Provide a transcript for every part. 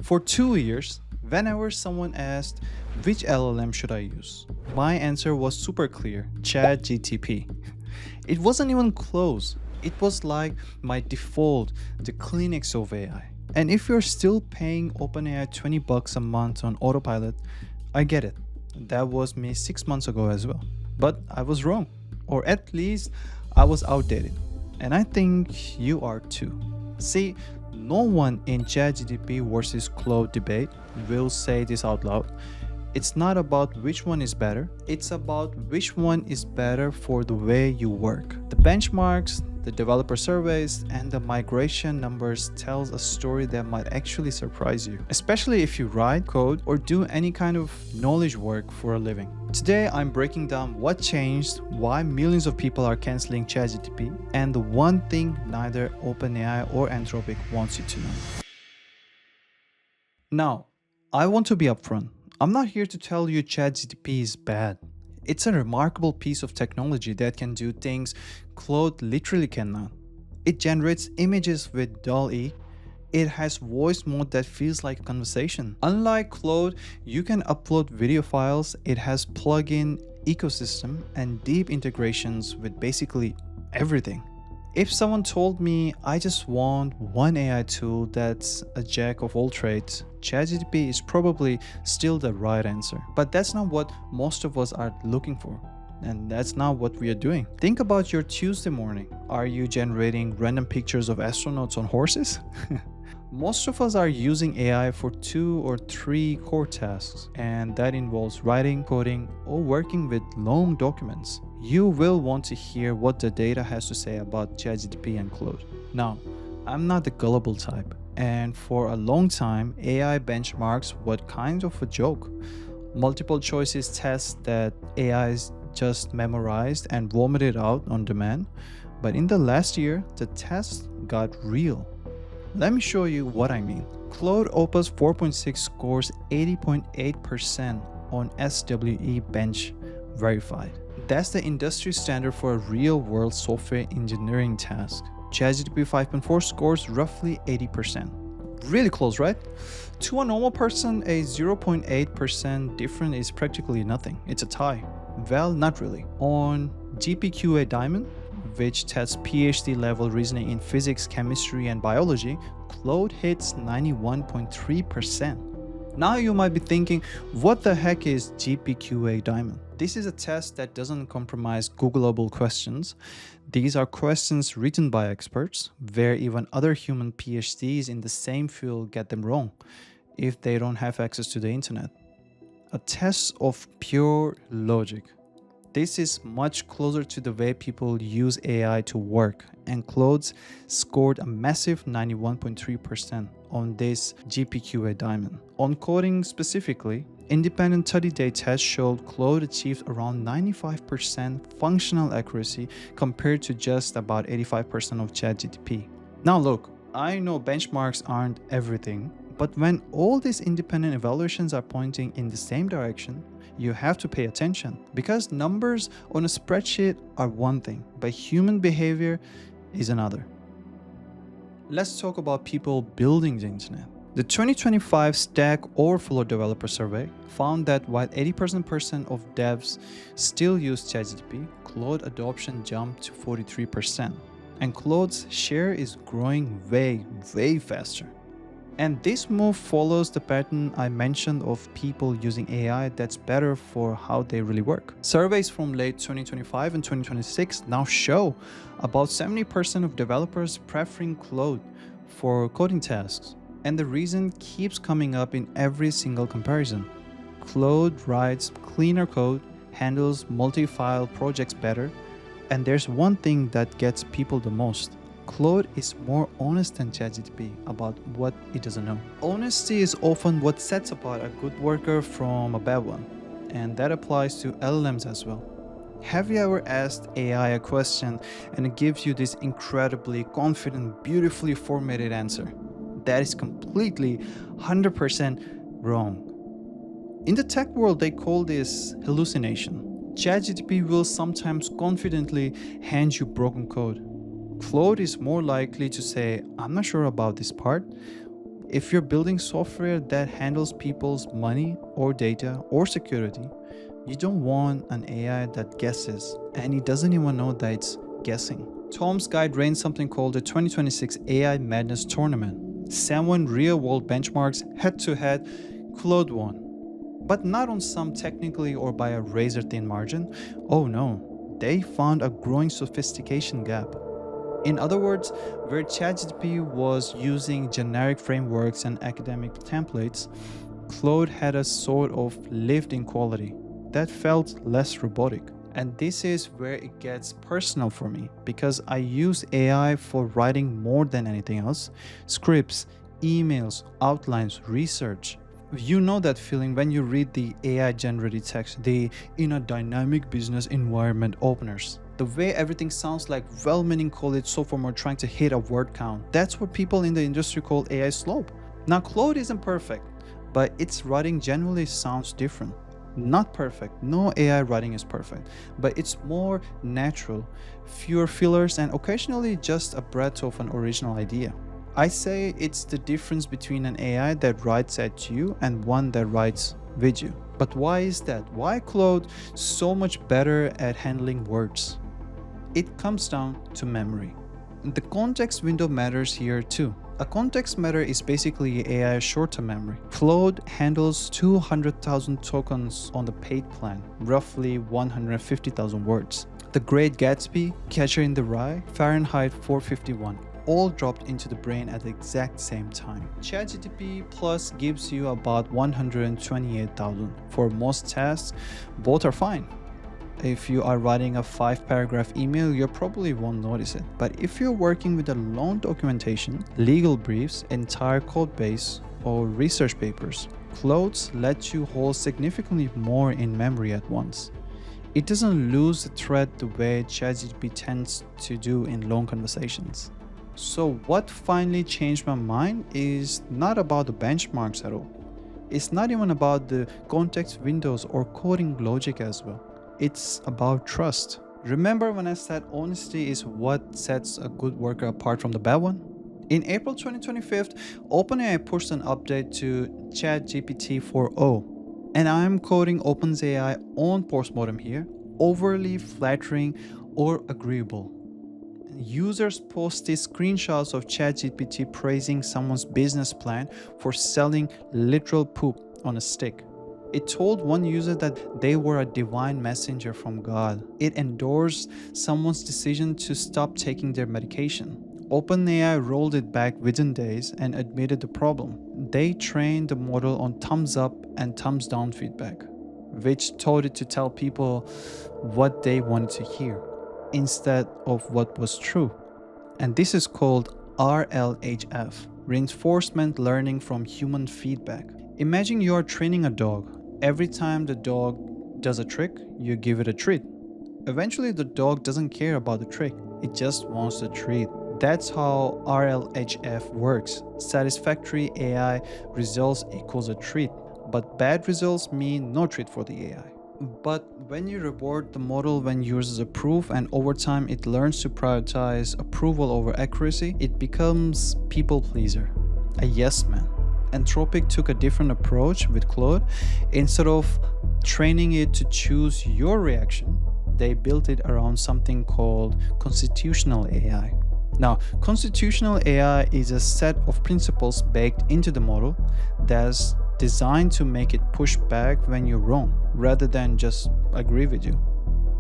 For 2 years, whenever someone asked, which LLM should I use? My answer was super clear, ChatGPT. It wasn't even close. It was like my default, the Kleenex of AI. And if you're still paying OpenAI $20 a month on autopilot, I get it. That was me 6 months ago as well. But I was wrong. Or at least I was outdated. And I think you are too. See, no one in ChatGPT versus Claude debate will say this out loud. It's not about which one is better, it's about which one is better for the way you work. The benchmarks, the developer surveys, and the migration numbers tells a story that might actually surprise you, especially if you write code or do any kind of knowledge work for a living. Today, I'm breaking down what changed, why millions of people are canceling ChatGPT, and the one thing neither OpenAI or Anthropic wants you to know. Now, I want to be upfront. I'm not here to tell you ChatGPT is bad. It's a remarkable piece of technology that can do things Claude literally cannot. It generates images with DALL-E. It has voice mode that feels like a conversation. Unlike Claude, you can upload video files. It has plugin ecosystem and deep integrations with basically everything. If someone told me I just want one AI tool that's a jack of all trades, ChatGPT is probably still the right answer. But that's not what most of us are looking for. And that's not what we are doing. Think about your Tuesday morning. Are you generating random pictures of astronauts on horses? Most of us are using AI for 2 or 3 core tasks, and that involves writing, coding, or working with long documents. You will want to hear what the data has to say about ChatGPT and Claude. Now, I'm not the gullible type, and for a long time, AI benchmarks what kind of a joke. Multiple choices tests that AIs just memorized and vomited out on demand. But in the last year, the test got real. Let me show you what I mean. Claude Opus 4.6 scores 80.8% on SWE bench verified. That's the industry standard for a real-world software engineering task. ChatGPT 5.4 scores roughly 80%. Really close, right? To a normal person, a 0.8% difference is practically nothing. It's a tie. Well, not really. On GPQA Diamond, which tests PhD level reasoning in physics, chemistry, and biology, Claude hits 91.3%. Now you might be thinking, what the heck is GPQA Diamond? This is a test that doesn't compromise Googleable questions. These are questions written by experts, where even other human PhDs in the same field get them wrong if they don't have access to the internet. A test of pure logic. This is much closer to the way people use AI to work, and Claude scored a massive 91.3% on this GPQA Diamond. On coding specifically, independent 30-day tests showed Claude achieved around 95% functional accuracy compared to just about 85% of ChatGPT. Now look, I know benchmarks aren't everything, but when all these independent evaluations are pointing in the same direction, you have to pay attention, because numbers on a spreadsheet are one thing, but human behavior is another. Let's talk about people building the internet. The 2025 Stack Overflow Developer Survey found that while 80% of devs still use ChatGPT, Claude adoption jumped to 43%, and Claude's share is growing way faster. And this move follows the pattern I mentioned of people using AI that's better for how they really work. Surveys from late 2025 and 2026 now show about 70% of developers preferring Claude for coding tasks. And the reason keeps coming up in every single comparison. Claude writes cleaner code, handles multi-file projects better, and there's one thing that gets people the most. Claude is more honest than ChatGPT about what it doesn't know. Honesty is often what sets apart a good worker from a bad one, and that applies to LLMs as well. Have you ever asked AI a question and it gives you this incredibly confident, beautifully formatted answer? That is completely 100% wrong. In the tech world, they call this hallucination. ChatGPT will sometimes confidently hand you broken code. Claude is more likely to say, I'm not sure about this part. If you're building software that handles people's money or data or security, you don't want an AI that guesses and it doesn't even know that it's guessing. Tom's guide ran something called the 2026 AI Madness Tournament. 7 real-world benchmarks head-to-head. Claude won. But not on some technically or by a razor-thin margin. Oh no, they found a growing sophistication gap. In other words, where ChatGPT was using generic frameworks and academic templates, Claude had a sort of lived-in quality that felt less robotic. And this is where it gets personal for me because I use AI for writing more than anything else: scripts, emails, outlines, research. You know that feeling when you read the AI generated text, the in a dynamic business environment openers. The way everything sounds like well-meaning college sophomore trying to hit a word count. That's what people in the industry call AI slope. Now, Claude isn't perfect, but its writing generally sounds different. Not perfect, no AI writing is perfect, but it's more natural, fewer fillers, and occasionally just a breath of an original idea. I say it's the difference between an AI that writes at you and one that writes with you. But why is that? Why Claude so much better at handling words? It comes down to memory. The context window matters here too. A context matter is basically AI's short-term memory. Claude handles 200,000 tokens on the paid plan, roughly 150,000 words. The Great Gatsby, Catcher in the Rye, Fahrenheit 451, all dropped into the brain at the exact same time. ChatGPT Plus gives you about 128,000. For most tasks, both are fine. If you are writing a 5-paragraph email, you probably won't notice it. But if you're working with a long documentation, legal briefs, entire code base, or research papers, Claude lets you hold significantly more in memory at once. It doesn't lose the thread the way ChatGPT tends to do in long conversations. So what finally changed my mind is not about the benchmarks at all. It's not even about the context windows or coding logic as well. It's about trust. Remember when I said honesty is what sets a good worker apart from the bad one? In April 2025, OpenAI pushed an update to ChatGPT 4.0. And I'm quoting OpenAI on postmortem here: overly flattering or agreeable. Users posted screenshots of ChatGPT praising someone's business plan for selling literal poop on a stick. It told one user that they were a divine messenger from God. It endorsed someone's decision to stop taking their medication. OpenAI rolled it back within days and admitted the problem. They trained the model on thumbs up and thumbs down feedback, which taught it to tell people what they wanted to hear instead of what was true. And this is called RLHF, reinforcement learning from human feedback. Imagine you are training a dog. Every time the dog does a trick, you give it a treat. Eventually, the dog doesn't care about the trick. It just wants the treat. That's how RLHF works. Satisfactory AI results equals a treat, but bad results mean no treat for the AI. But when you reward the model when users approve and over time it learns to prioritize approval over accuracy, it becomes people pleaser, a yes man. Anthropic took a different approach with Claude. Instead of training it to choose your reaction, they built it around something called constitutional AI. Now, constitutional AI is a set of principles baked into the model that's designed to make it push back when you're wrong, rather than just agree with you.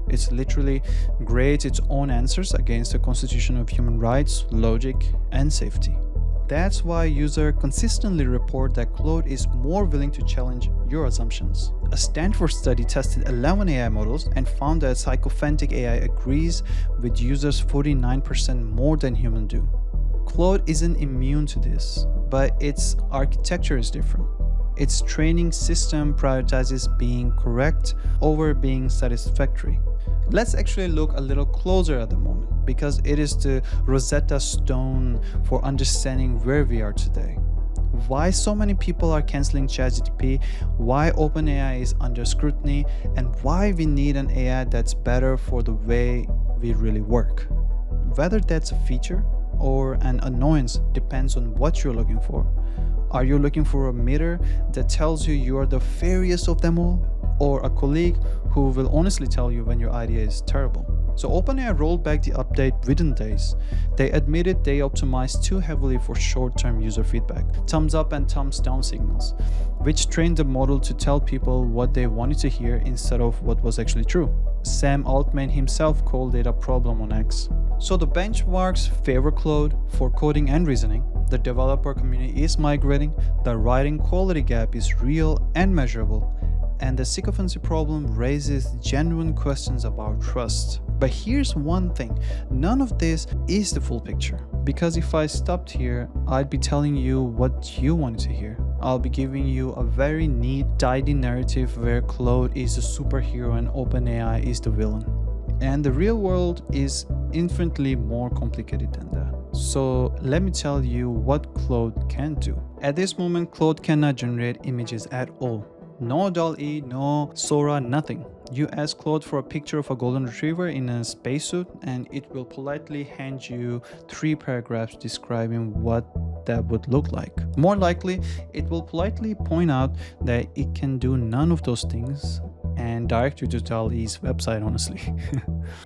It literally grades its own answers against the Constitution of Human Rights, logic, and safety. That's why users consistently report that Claude is more willing to challenge your assumptions. A Stanford study tested 11 AI models and found that Sycophantic AI agrees with users 49% more than humans do. Claude isn't immune to this, but its architecture is different. Its training system prioritizes being correct over being satisfactory. Let's actually look a little closer at the moment, because it is the Rosetta Stone for understanding where we are today. Why so many people are canceling ChatGPT, why OpenAI is under scrutiny, and why we need an AI that's better for the way we really work. Whether that's a feature or an annoyance depends on what you're looking for. Are you looking for a mirror that tells you you are the fairest of them all? Or a colleague who will honestly tell you when your idea is terrible? So OpenAI rolled back the update within days. They admitted they optimized too heavily for short-term user feedback, thumbs up and thumbs down signals, which trained the model to tell people what they wanted to hear instead of what was actually true. Sam Altman himself called it a problem on X. So the benchmarks favor Claude for coding and reasoning. The developer community is migrating, the writing quality gap is real and measurable, and the sycophancy problem raises genuine questions about trust. But here's one thing, none of this is the full picture, because if I stopped here, I'd be telling you what you wanted to hear. I'll be giving you a very neat, tidy narrative where Claude is the superhero and OpenAI is the villain. And the real world is infinitely more complicated than that. So let me tell you what Claude can do. At this moment, Claude cannot generate images at all. No DALL-E, no Sora, nothing. You ask Claude for a picture of a golden retriever in a spacesuit and it will politely hand you 3 paragraphs describing what that would look like. More likely, it will politely point out that it can do none of those things and direct you to DALL-E's website, honestly.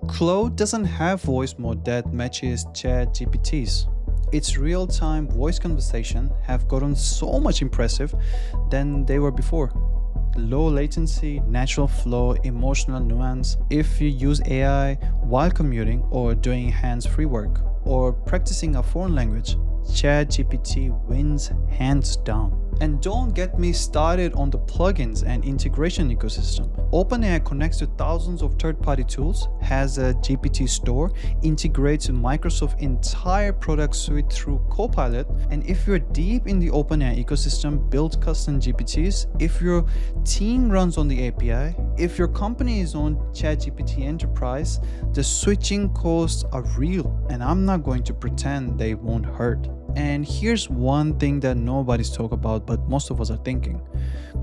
Claude doesn't have voice mode that matches ChatGPT's. Its real-time voice conversation have gotten so much impressive than they were before. Low latency, natural flow, emotional nuance. If you use AI while commuting or doing hands-free work or practicing a foreign language, ChatGPT wins hands down. And don't get me started on the plugins and integration ecosystem. OpenAI connects to thousands of third-party tools, has a GPT store, integrates Microsoft's entire product suite through Copilot, and if you're deep in the OpenAI ecosystem, build custom GPTs. If your team runs on the API, if your company is on ChatGPT Enterprise, the switching costs are real, and I'm not going to pretend they won't hurt. And here's one thing that nobody's talking about, but most of us are thinking.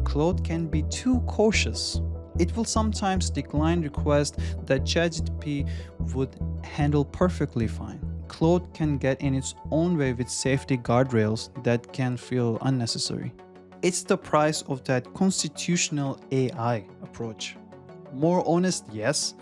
Claude can be too cautious. It will sometimes decline requests that ChatGPT would handle perfectly fine. Claude can get in its own way with safety guardrails that can feel unnecessary. It's the price of that constitutional AI approach. More honest, yes,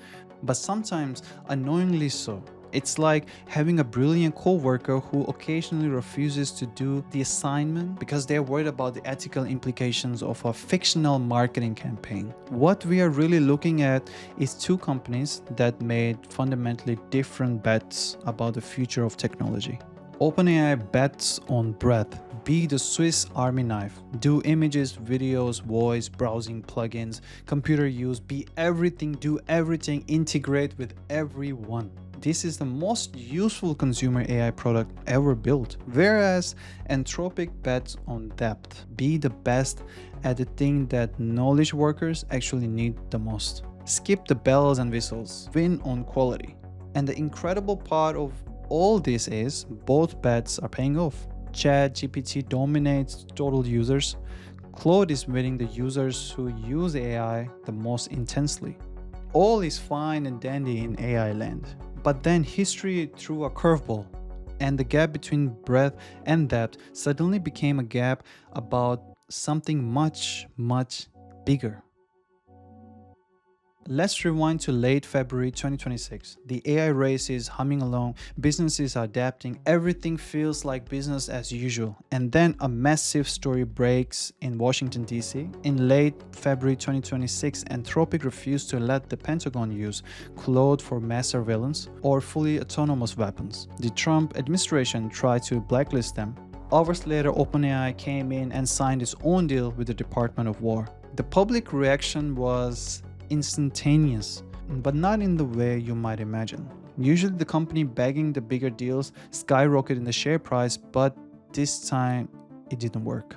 but sometimes annoyingly so. It's like having a brilliant coworker who occasionally refuses to do the assignment because they're worried about the ethical implications of a fictional marketing campaign. What we are really looking at is 2 companies that made fundamentally different bets about the future of technology. OpenAI bets on breadth. Be the Swiss Army knife. Do images, videos, voice, browsing, plugins, computer use, be everything, do everything, integrate with everyone. This is the most useful consumer AI product ever built. Whereas Anthropic bets on depth. Be the best at the thing that knowledge workers actually need the most. Skip the bells and whistles. Win on quality. And the incredible part of all this is both bets are paying off. ChatGPT dominates total users. Claude is winning the users who use AI the most intensely. All is fine and dandy in AI land. But then history threw a curveball, and the gap between breadth and depth suddenly became a gap about something much, much bigger. Let's rewind to late February 2026. The AI race is humming along, businesses are adapting, everything feels like business as usual. And then a massive story breaks in Washington, D.C. In late February 2026, Anthropic refused to let the Pentagon use Claude for mass surveillance or fully autonomous weapons. The Trump administration tried to blacklist them. Hours later, OpenAI came in and signed its own deal with the Department of War. The public reaction was instantaneous, but not in the way you might imagine. Usually the company bagging the bigger deals skyrocketed in the share price, but this time it didn't work.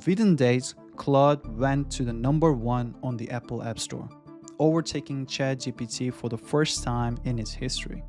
Within days, Claude went to the #1 on the Apple App Store, overtaking ChatGPT for the first time in its history.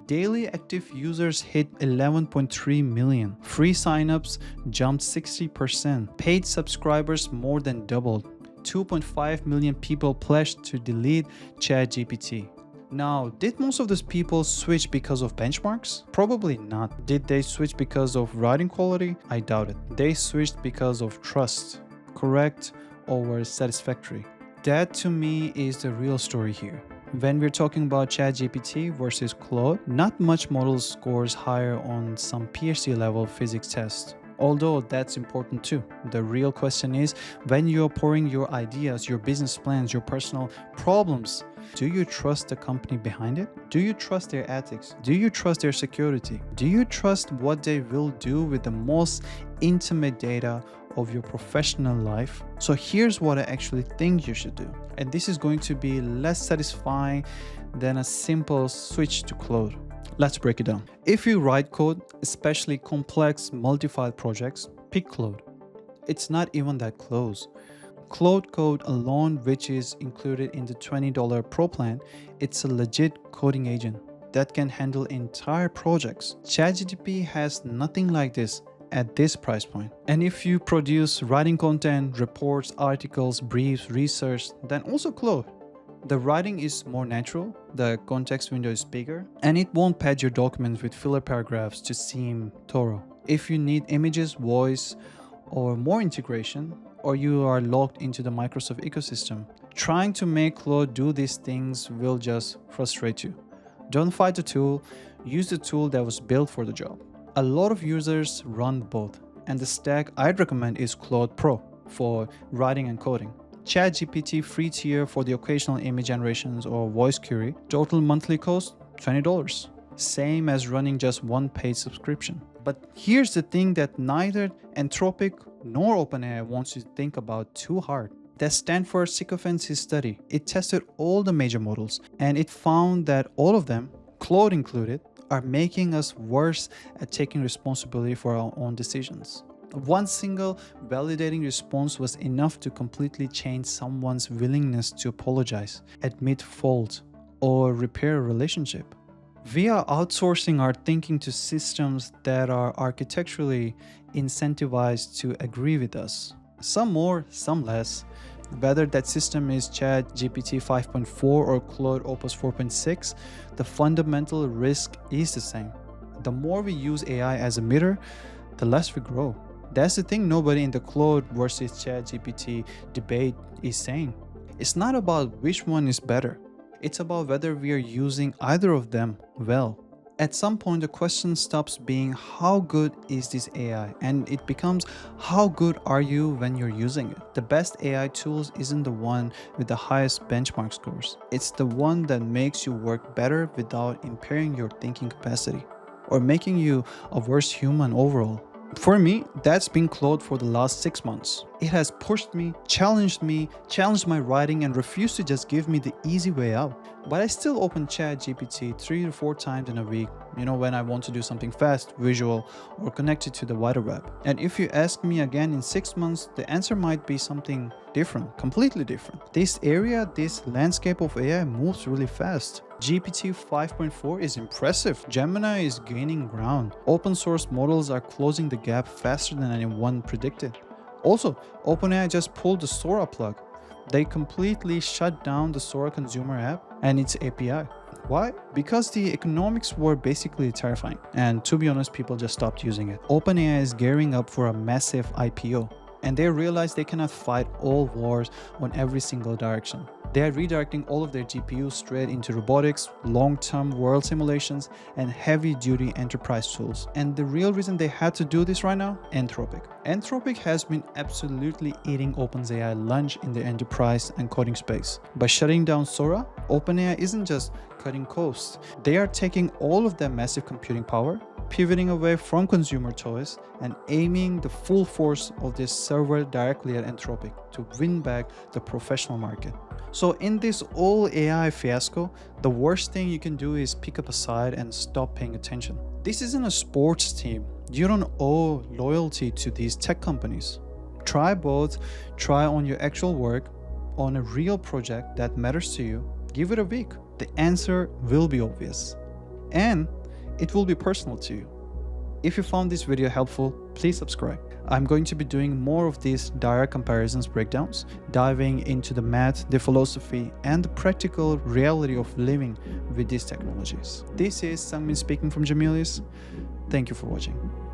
Daily active users hit 11.3 million. Free signups jumped 60%. Paid subscribers more than doubled. 2.5 million people pledged to delete ChatGPT. Now, did most of those people switch because of benchmarks? Probably not. Did they switch because of writing quality? I doubt it. They switched because of trust. Correct over satisfactory. That to me is the real story here. When we're talking about ChatGPT versus Claude, not much model scores higher on some PhD level physics test. Although that's important too. The real question is, when you're pouring your ideas, your business plans, your personal problems, do you trust the company behind it? Do you trust their ethics? Do you trust their security? Do you trust what they will do with the most intimate data of your professional life? So here's what I actually think you should do. And this is going to be less satisfying than a simple switch to Claude. Let's break it down. If you write code, especially complex multi-file projects, pick Claude. It's not even that close. Claude Code alone, which is included in the $20 Pro plan, it's a legit coding agent that can handle entire projects. ChatGPT has nothing like this at this price point. And if you produce writing content, reports, articles, briefs, research, then also Claude. The writing is more natural, the context window is bigger, and it won't pad your documents with filler paragraphs to seem thorough. If you need images, voice, or more integration, or you are locked into the Microsoft ecosystem, trying to make Claude do these things will just frustrate you. Don't fight the tool, use the tool that was built for the job. A lot of users run both, and the stack I'd recommend is Claude Pro for writing and coding. ChatGPT free tier for the occasional image generations or voice query. Total monthly cost, $20. Same as running just one paid subscription. But here's the thing that neither Anthropic nor OpenAI wants you to think about too hard. That Stanford Sycophancy study, it tested all the major models and it found that all of them, Claude included, are making us worse at taking responsibility for our own decisions. One single validating response was enough to completely change someone's willingness to apologize, admit fault, or repair a relationship. We are outsourcing our thinking to systems that are architecturally incentivized to agree with us. Some more, some less. Whether that system is ChatGPT 5.4 or Claude Opus 4.6, the fundamental risk is the same. The more we use AI as a mirror, the less we grow. That's the thing nobody in the Claude versus ChatGPT debate is saying. It's not about which one is better. It's about whether we are using either of them well. At some point, the question stops being how good is this AI and it becomes how good are you when you're using it. The best AI tools isn't the one with the highest benchmark scores. It's the one that makes you work better without impairing your thinking capacity or making you a worse human overall. For me, that's been Claude for the last 6 months. It has pushed me, challenged my writing, and refused to just give me the easy way out. But I still open ChatGPT 3 to 4 times in a week, when I want to do something fast, visual, or connected to the wider web. And if you ask me again in 6 months, the answer might be something different, completely different. This landscape of AI moves really fast. GPT 5.4 is impressive. Gemini is gaining ground. Open source models are closing the gap faster than anyone predicted. Also, OpenAI just pulled the Sora plug. They completely shut down the Sora consumer app and its API. Why? Because the economics were basically terrifying. And to be honest, people just stopped using it. OpenAI is gearing up for a massive IPO. And they realize they cannot fight all wars on every single direction. They are redirecting all of their GPUs straight into robotics, long-term world simulations, and heavy-duty enterprise tools. And the real reason they had to do this right now? Anthropic. Anthropic has been absolutely eating OpenAI lunch in the enterprise and coding space. By shutting down Sora, OpenAI isn't just cutting costs. They are taking all of their massive computing power, pivoting away from consumer toys, and aiming the full force of this server directly at Anthropic to win back the professional market. So in this all AI fiasco, the worst thing you can do is pick up a side and stop paying attention. This isn't a sports team. You don't owe loyalty to these tech companies. Try both. Try on your actual work, on a real project that matters to you. Give it a week. The answer will be obvious. And it will be personal to you. If you found this video helpful, please subscribe. I'm going to be doing more of these direct comparisons breakdowns, diving into the math, the philosophy, and the practical reality of living with these technologies. This is Sangmin speaking from Jamilius. Thank you for watching.